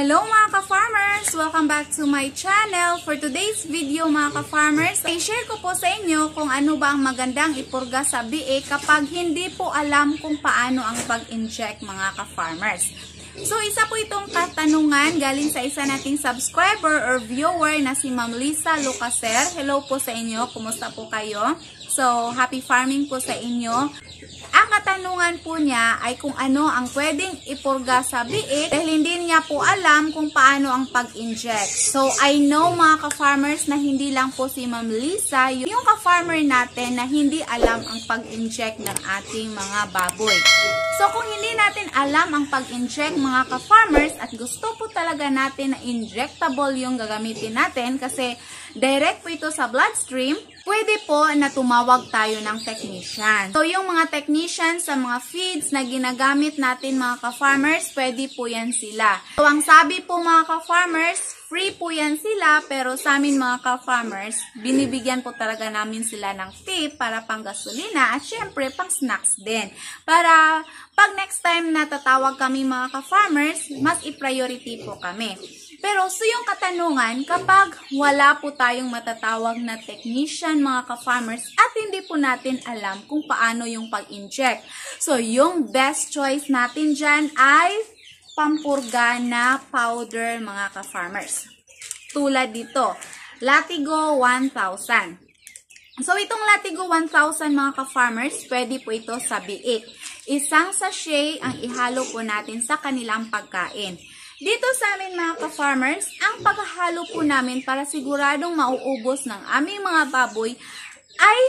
Hello mga ka-farmers! Welcome back to my channel. For today's video mga ka-farmers, i-share ko po sa inyo kung ano ba ang magandang ipurga sa biik kapag hindi po alam kung paano ang pag-inject mga ka-farmers. So isa po itong katanungan galing sa isa nating subscriber or viewer na si Ma'am Lisa Lucaser. Hello po sa inyo, kumusta po kayo? So happy farming po sa inyo. Ang katanungan po niya ay kung ano ang pwedeng ipurga sa biik dahil hindi niya po alam kung paano ang pag-inject. So, I know mga ka-farmers na hindi lang po si Ma'am Lisa, yung ka-farmer natin na hindi alam ang pag-inject ng ating mga baboy. So, kung hindi natin alam ang pag-inject mga ka-farmers at gusto po talaga natin na injectable yung gagamitin natin kasi direct po ito sa bloodstream, pwede po na tumawag tayo ng technician. So, yung mga technician sa mga feeds na ginagamit natin mga ka-farmers, pwede po yan sila. So, ang sabi po mga ka-farmers, free po yan sila, pero sa amin mga ka-farmers, binibigyan po talaga namin sila ng tip para pang gasolina at syempre pang snacks din. Para pag next time na tatawag kami mga ka-farmers, mas i-priority po kami. Pero so yung katanungan, kapag wala po tayong matatawag na technician mga ka-farmers at hindi po natin alam kung paano yung pag-inject. So yung best choice natin dyan ay pampurga na powder mga ka-farmers. Tulad dito, Latigo 1000. So itong Latigo 1000 mga ka-farmers, pwede po ito sa biik. Isang sachet ang ihalo po natin sa kanilang pagkain. Dito sa amin mga ka-farmers, ang paghahalo po namin para siguradong mauubos ng aming mga baboy ay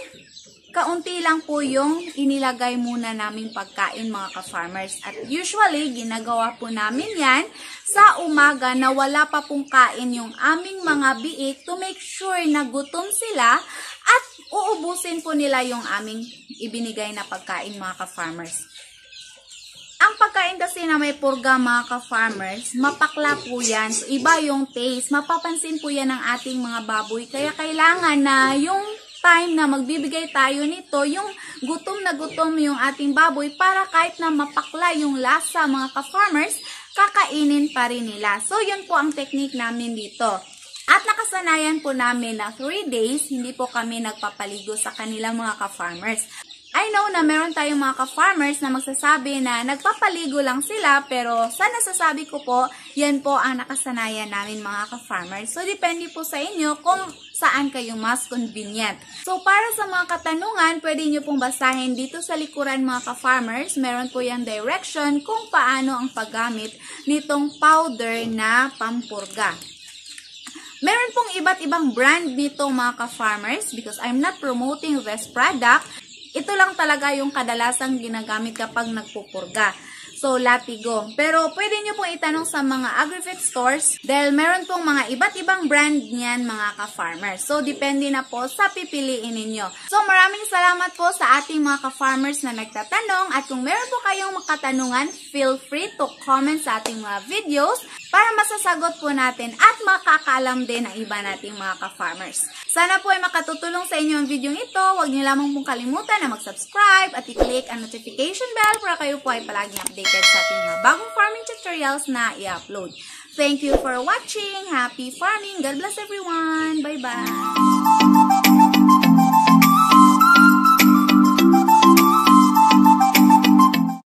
kaunti lang po yung inilagay muna naming pagkain mga ka-farmers. At usually, ginagawa po namin yan sa umaga na wala pa pong kain yung aming mga biik to make sure na gutom sila at uubusin po nila yung aming ibinigay na pagkain mga ka-farmers. Ang pagkain kasi na may purga mga ka-farmers, mapakla po yan. So, iba yung taste. Mapapansin po yan ng ating mga baboy. Kaya kailangan na yung time na magbibigay tayo nito, yung gutom na gutom yung ating baboy para kahit na mapakla yung lasa mga ka-farmers, kakainin pa rin nila. So, yun po ang technique namin dito. At nakasanayan po namin na 3 days, hindi po kami nagpapaligo sa kanilang mga ka-farmers. I know na meron tayong mga ka-farmers na magsasabi na nagpapaligo lang sila, pero sa nasasabi ko po, yan po ang nakasanayan namin mga ka-farmers. So, depende po sa inyo kung saan kayo mas convenient. So, para sa mga katanungan, pwede nyo pong basahin dito sa likuran mga ka-farmers. Meron po yung direction kung paano ang paggamit nitong powder na pampurga. Meron pong iba't ibang brand nito mga ka-farmers because I'm not promoting this product. Ito lang talaga yung kadalasang ginagamit kapag nagpupurga. So, Latigo. Pero, pwede nyo pong itanong sa mga agri-fit stores dahil meron pong mga iba't ibang brand niyan mga ka-farmers. So, depende na po sa pipiliin ninyo. So, maraming salamat po sa ating mga ka-farmers na nagtatanong at kung meron po kayong makatanungan, feel free to comment sa ating mga videos para masasagot po natin at makakaalam din ang iba nating mga ka-farmers. Sana po ay makatutulong sa inyo ang video ito. Huwag niyo lamang pong kalimutan na mag-subscribe at i-click ang notification bell para kayo po ay palaging updated sa ating mga bagong farming tutorials na i-upload. Thank you for watching. Happy farming. God bless everyone. Bye-bye.